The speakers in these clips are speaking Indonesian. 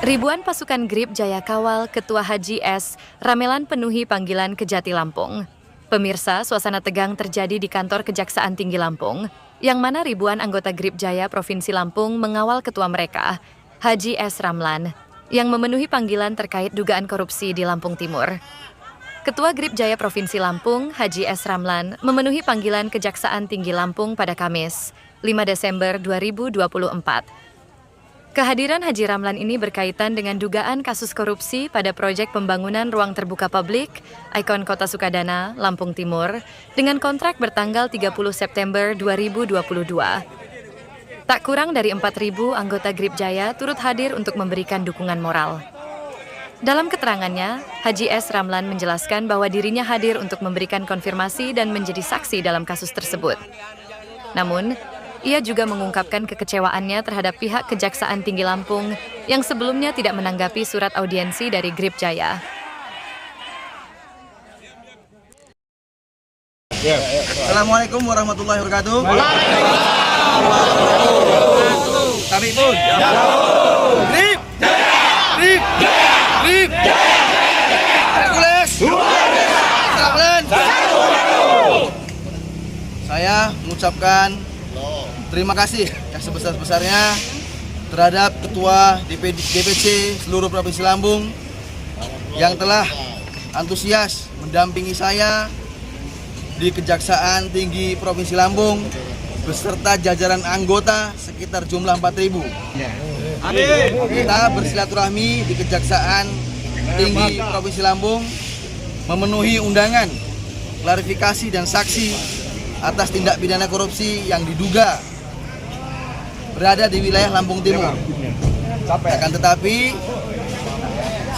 Ribuan pasukan Grip Jaya Kawal Ketua Haji S. Ramelan penuhi panggilan ke Jati Lampung. Pemirsa, suasana tegang terjadi di kantor Kejaksaan Tinggi Lampung, yang mana ribuan anggota Grip Jaya Provinsi Lampung mengawal ketua mereka, Haji S. Ramlan, yang memenuhi panggilan terkait dugaan korupsi di Lampung Timur. Ketua Grip Jaya Provinsi Lampung, Haji S. Ramlan, memenuhi panggilan Kejaksaan Tinggi Lampung pada Kamis, 5 Desember 2024. Kehadiran Haji Ramlan ini berkaitan dengan dugaan kasus korupsi pada proyek pembangunan ruang terbuka publik, Ikon Kota Sukadana, Lampung Timur, dengan kontrak bertanggal 30 September 2022. Tak kurang dari 4.000 anggota Grip Jaya turut hadir untuk memberikan dukungan moral. Dalam keterangannya, Haji S. Ramlan menjelaskan bahwa dirinya hadir untuk memberikan konfirmasi dan menjadi saksi dalam kasus tersebut. Namun, ia juga mengungkapkan kekecewaannya terhadap pihak Kejaksaan Tinggi Lampung yang sebelumnya tidak menanggapi surat audiensi dari Grip Jaya. Assalamualaikum warahmatullahi wabarakatuh. Kami pun Grip Jaya, Grip Jaya, Grip Jaya, Hercules, Ramlan. Saya mengucapkan terima kasih yang sebesar-besarnya terhadap Ketua DPC seluruh Provinsi Lampung yang telah antusias mendampingi saya di Kejaksaan Tinggi Provinsi Lampung beserta jajaran anggota sekitar jumlah 4.000. Kita bersilaturahmi di Kejaksaan Tinggi Provinsi Lampung memenuhi undangan, klarifikasi dan saksi atas tindak pidana korupsi yang diduga berada di wilayah Lampung Timur. Akan tetapi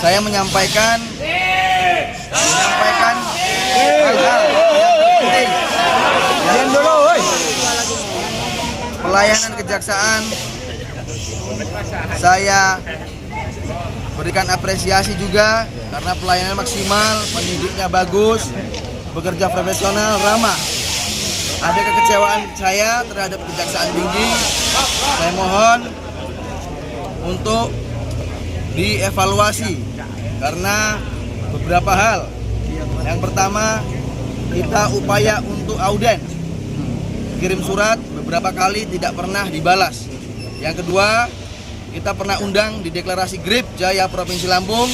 saya menyampaikan hal-hal yang penting. Pelayanan kejaksaan saya berikan apresiasi juga karena pelayanan maksimal, penyidiknya bagus, bekerja profesional, ramah. Ada kekecewaan saya terhadap Kejaksaan Tinggi. Saya mohon untuk dievaluasi karena beberapa hal. Yang pertama, kita upaya untuk auden. Kirim surat beberapa kali tidak pernah dibalas. Yang kedua, kita pernah undang di deklarasi Grip Jaya Provinsi Lampung,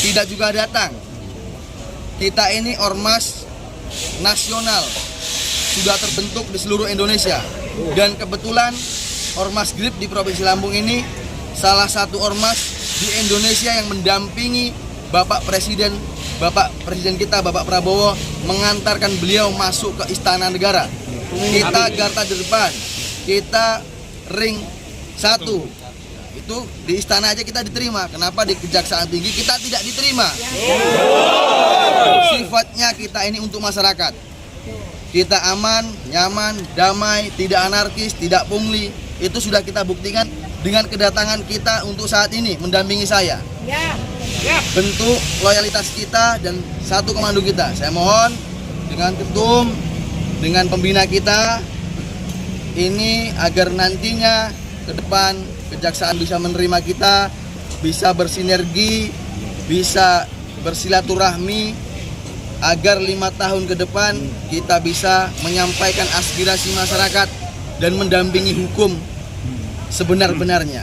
tidak juga datang. Kita ini ormas nasional, sudah terbentuk di seluruh Indonesia, dan kebetulan ormas Grip di Provinsi Lampung ini salah satu ormas di Indonesia yang mendampingi Bapak Presiden kita, Bapak Prabowo, mengantarkan beliau masuk ke Istana Negara. Kita garda depan, kita ring 1. Itu di istana aja kita diterima. Kenapa di Kejaksaan Tinggi kita tidak diterima? Sifatnya kita ini untuk masyarakat. Kita aman, nyaman, damai, tidak anarkis, tidak pungli. Itu sudah kita buktikan dengan kedatangan kita untuk saat ini mendampingi saya. Bentuk loyalitas kita dan satu komando kita. Saya mohon dengan ketum, dengan pembina kita ini agar nantinya ke depan kejaksaan bisa menerima kita, bisa bersinergi, bisa bersilaturahmi, agar 5 tahun ke depan kita bisa menyampaikan aspirasi masyarakat dan mendampingi hukum sebenar-benarnya.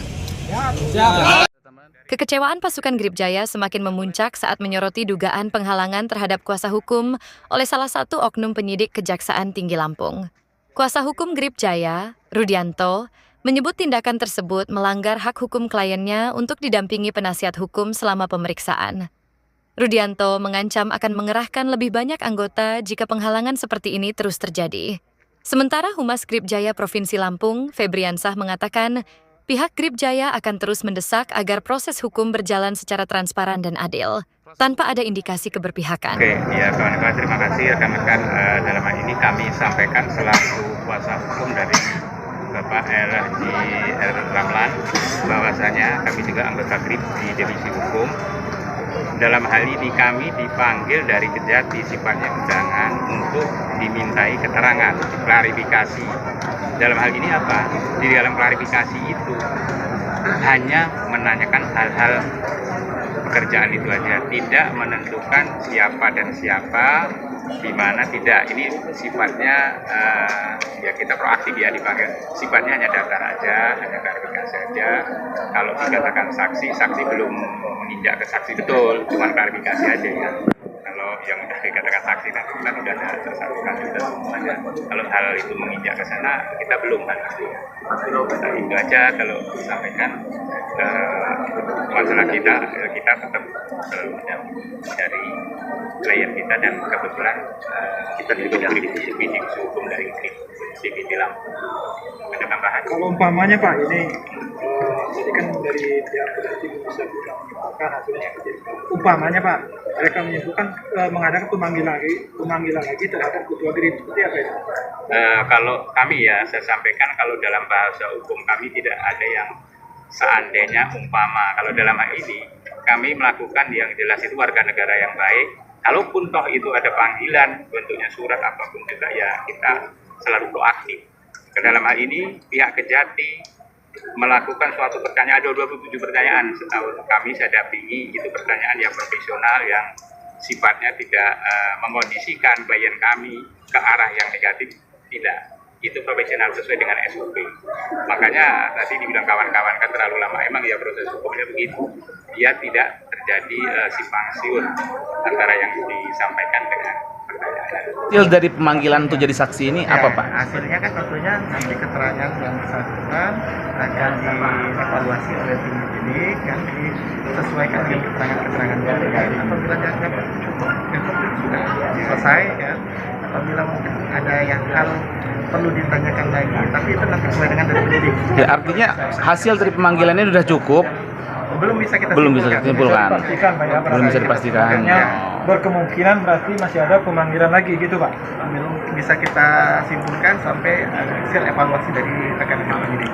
Kekecewaan pasukan Grip Jaya semakin memuncak saat menyoroti dugaan penghalangan terhadap kuasa hukum oleh salah satu oknum penyidik Kejaksaan Tinggi Lampung. Kuasa hukum Grip Jaya, Rudianto, menyebut tindakan tersebut melanggar hak hukum kliennya untuk didampingi penasihat hukum selama pemeriksaan. Rudianto mengancam akan mengerahkan lebih banyak anggota jika penghalangan seperti ini terus terjadi. Sementara Humas Grip Jaya Provinsi Lampung, Febriansah, mengatakan pihak Grip Jaya akan terus mendesak agar proses hukum berjalan secara transparan dan adil, tanpa ada indikasi keberpihakan. Oke, ya kawan-kawan, terima kasih rekan-rekan. Dalam hal ini kami sampaikan selaku kuasa hukum dari Bapak Haji R. Ramlan bahwasanya kami juga anggota Grip di Divisi Hukum. Dalam hal ini kami dipanggil dari Kejati sifatnya undangan untuk dimintai keterangan, klarifikasi. Dalam hal ini apa? Di dalam klarifikasi itu hanya menanyakan hal-hal pekerjaan itu aja, tidak menentukan siapa dan siapa di mana, tidak. Ini sifatnya ya kita proaktif ya dipanggil, sifatnya hanya daftar aja, hanya klarifikasi aja. Kalau dikatakan saksi belum menginjak ke saksi betul, cuma klarifikasi aja ya. Kalau yang sudah dikatakan saksi kan sudah ada tersangka sudah semuanya. Kalau hal itu menginjak ke sana kita belum kan. Nah, itu aja kalau disampaikan masalah kita tetap dari klien kita, dan kebetulan kita juga dari divisi hukum dari divisi Lampung. Ada tambahan? Kalau umpamanya Pak, ini jadi kan dari pihak berarti bisa menyimpulkan hasilnya. Umpamanya Pak, mereka menyimpulkan mengadakan pemanggilan lagi terhadap ketua GRIP, seperti apa itu? Kalau kami ya, saya sampaikan kalau dalam bahasa hukum kami tidak ada yang seandainya umpama. Kalau dalam hal ini kami melakukan yang jelas itu warga negara yang baik. Kalaupun toh itu ada panggilan bentuknya surat apapun juga ya kita selalu proaktif. Ke dalam hal ini pihak Kejati melakukan suatu pertanyaan, ada 27 pertanyaan setahu kami saya dampingi, itu pertanyaan yang profesional yang sifatnya tidak mengkondisikan klien kami ke arah yang negatif, tidak. Itu profesional sesuai dengan SOP. Makanya tadi dibilang kawan-kawan kan terlalu lama, emang ya proses hukumnya begitu. Dia tidak terjadi simpang siur antara yang disampaikan dengan pertanyaan. Hasil dari pemanggilan untuk jadi saksi ini Ya, apa Pak? hasilnya kan tentunya nanti keterangan yang bersangkutan akan dievaluasi oleh tim penyidik, kan disesuaikan dengan keterangan-keterangan yang lain. Apabila dianggap cukup sudah selesai, ya. Apabila mungkin ada yang hal perlu ditanyakan lagi, tapi itu nanti sesuai dengan dari penyidik. Ya, artinya hasil dari pemanggilannya sudah cukup, Belum bisa kita belum bisa simpulkan. disimpulkan, Pastikan Pak ya, belum bisa dipastikan. Makanya berkemungkinan berarti masih ada pemanggilan lagi gitu Pak. Belum bisa kita simpulkan sampai hasil evaluasi dari rekan-rekan penyidik.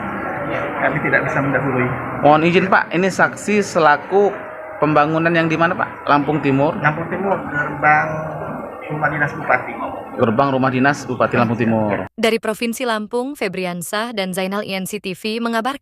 Kami tidak bisa mendahului. Mohon izin Pak, ini saksi selaku pembangunan yang di mana Pak? Lampung Timur, Lampung Timur, gerbang rumah dinas bupati. gerbang rumah dinas Bupati Lampung Timur. Dari Provinsi Lampung, Febriansah dan Zainal INC TV mengabarkan.